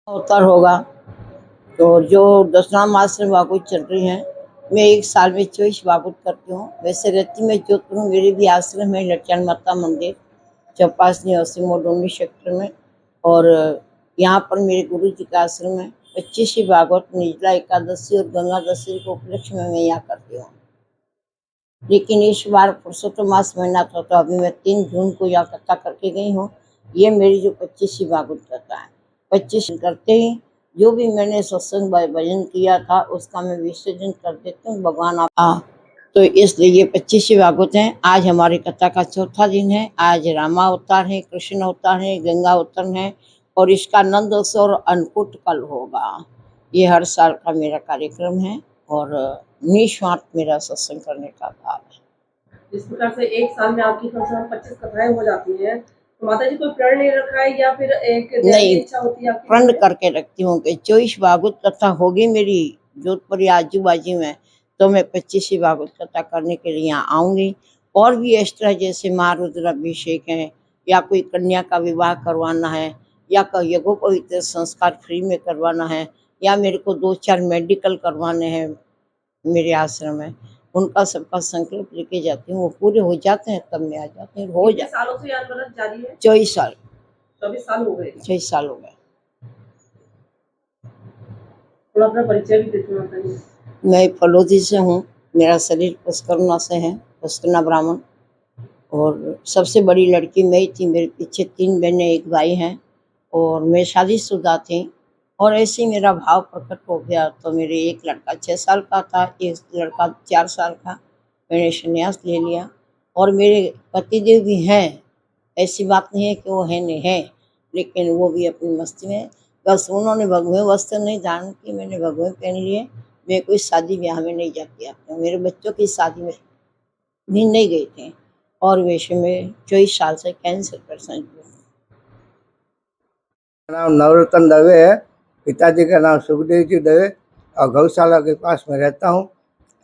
अवतार होगा। तो जो दशनाम आश्रम भागवत चल रही हैं, मैं एक साल में 24 भागवत करती हूँ। वैसे रहती मैं जोधपुर हूँ, मेरे भी आश्रम है लट्टन माता मंदिर चौपास निवासी मोडोनी सेक्टर में। और यहाँ पर मेरे गुरु जी का आश्रम है। 25वीं भागवत निर्जला एकादशी और गंगा दशहरी के उपलक्ष्य में मैं यहाँ करती हूँ। लेकिन इस बार पुरुषोत्तम मास महीना था, तो अभी मैं 3 जून को यहाँ कथा करके गई हूँ। ये मेरी जो 25वीं भागवत कथा है। 25 करते ही जो भी मैंने सत्संग भजन किया था उसका मैं विसर्जन कर देती हूँ। भगवान आप तो इसलिए ये 25वीं भागवत है। आज हमारी कथा का चौथा दिन है। आज रामा अवतार है, कृष्ण अवतार है, गंगा अवतार है और इसका नंद और अन्नकूट कल होगा। ये हर साल का मेरा कार्यक्रम है और निस्वार्थ मेरा सत्संग करने का भाव है। जिस प्रकार से एक साल में आपकी कम से कम 25 कथाएं हो जाती हैं, तो माता जी कोई प्रण नहीं रखा है या फिर एक नहीं, इच्छा होती है आपकी? प्रण करके रखती हूँ कि 24 भागवत कथा होगी मेरी जोधपुर या आजू बाजू में, तो मैं 25वीं भागवत कथा करने के लिए यहाँ आऊँगी। और भी एक्स्ट्रा जैसे महारुद्राभिषेक है या कोई कन्या का विवाह करवाना है या कोई यज्ञोपवीत संस्कार फ्री में करवाना है या मेरे को 2-4 मेडिकल करवाने हैं मेरे आश्रम में, उनका सबका संकल्प लेके जाती हूँ। वो पूरे हो जाते हैं तब मैं आ जाती हूँ। हो कितने सालों से ये आंदोलन जारी है? 24 साल। 24 साल हो गए। 24 साल हो गए। थोड़ा अपना परिचय भी देते माता जी। मैं फलोदी से हूँ। मेरा शरीर पुष्करना से है, पुष्करना ब्राह्मण। और सबसे बड़ी लड़की मैं ही थी। मेरे पीछे 3 बहनें 1 भाई हैं और मैं शादीशुदा थी। और ऐसे ही मेरा भाव प्रकट हो गया, तो मेरे एक लड़का 6 साल का था, एक लड़का 4 साल का। मैंने संन्यास ले लिया और मेरे पतिदेव भी हैं। ऐसी बात नहीं है कि वो है नहीं है, लेकिन वो भी अपनी मस्ती में। बस उन्होंने भगवे वस्त्र नहीं धारण किए, मैंने भगवे पहन लिए। मैं कोई शादी ब्याह में नहीं जाती आती। मेरे बच्चों की शादी में भी नहीं गई थी। और वैसे में 24 साल से कैंसर पेशेंट हूँ। नाम नवरत्न दवे है, पिताजी का नाम सुखदेव जी दवे और गौशाला के पास में रहता हूँ।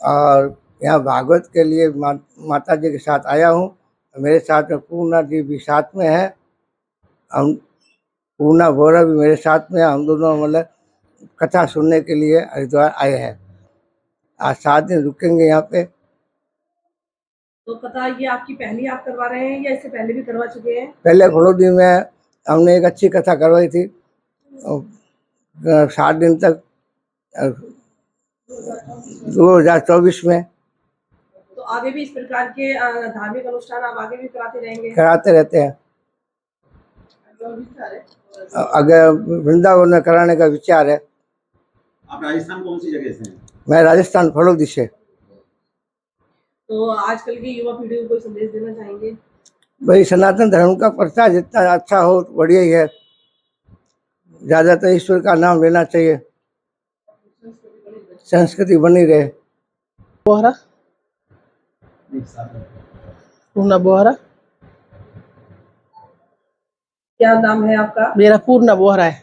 और यहाँ भागवत के लिए माता जी के साथ आया हूँ। मेरे साथ में पूर्णा जी भी साथ में है। हम पूर्णा बोरा भी मेरे साथ में है। हम दोनों मतलब कथा सुनने के लिए हरिद्वार आए हैं। आज 7 दिन रुकेंगे यहाँ पे। तो कथा ये आपकी पहली आप करवा रहे हैं या इससे पहले भी करवा चुके हैं? पहले फलोदी में हमने एक अच्छी कथा करवाई थी 7 दिन तक 2024 में। तो आगे भी इस प्रकार के धार्मिक अनुष्ठान आप आगे भी कराते रहेंगे? कराते रहते हैं। अगर वृंदावन में कराने का विचार है। आप राजस्थान कौन सी जगह से हैं? मैं राजस्थान फलोदी से। तो आजकल की युवा पीढ़ी को कोई संदेश देना चाहेंगे? भाई सनातन धर्म का प्रचार जितना अच्छा हो बढ़िया ही है। ज्यादातर ईश्वर का नाम लेना चाहिए, संस्कृति बनी रहे। बोहरा, पूर्णा बोहरा। क्या नाम है आपका? मेरा पूर्णा बोहरा है।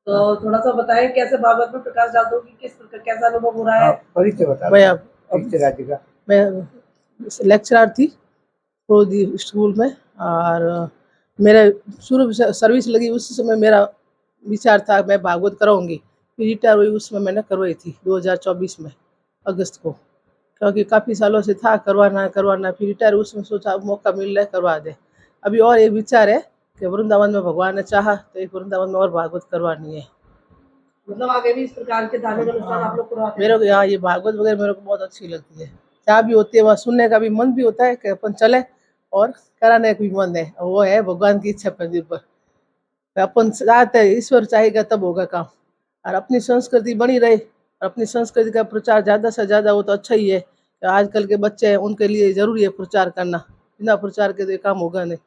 तो थोड़ा सा बताएं कैसे भागवत में प्रकाश डाल दो कि किस प्रकार कैसा अनुभव हो रहा है? परिचय बता। मैं लेक्चरर थी फलोदी स्कूल में और मेरे शुरू से सर्विस लगी उस समय मेरा विचार था मैं भागवत कराऊंगी। फिर रिटायर हुई उस समय मैंने करवाई थी 2024 में अगस्त को, क्योंकि काफ़ी सालों से था करवाना। फिर रिटायर उसमें सोचा मौका मिल रहा है करवा दे। अभी और एक विचार है कि वृंदावन में भगवान ने चाहा तो एक वृंदावन में और भागवत करवानी है। मतलब आगे भी इस प्रकार के धार्मिक अनुष्ठान आप लोग करवाते हैं? मेरे को यहाँ ये भागवत वगैरह मेरे को बहुत अच्छी लगती है। क्या भी होती है वहाँ सुनने का भी मन भी होता है कि अपन चले और कराने का भी मन है। वो है भगवान की इच्छा पर निर्भर। अपन चाहते हैं ईश्वर चाहेगा तब होगा काम। और अपनी संस्कृति बनी रहे और अपनी संस्कृति का प्रचार ज़्यादा से ज़्यादा हो तो अच्छा ही है। आजकल के बच्चे हैं उनके लिए ज़रूरी है प्रचार करना। बिना प्रचार के तो ये काम होगा नहीं।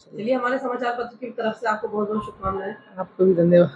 चलिए, हमारे समाचार पत्र की तरफ से आपको बहुत बहुत शुभकामनाएं। आपको भी धन्यवाद।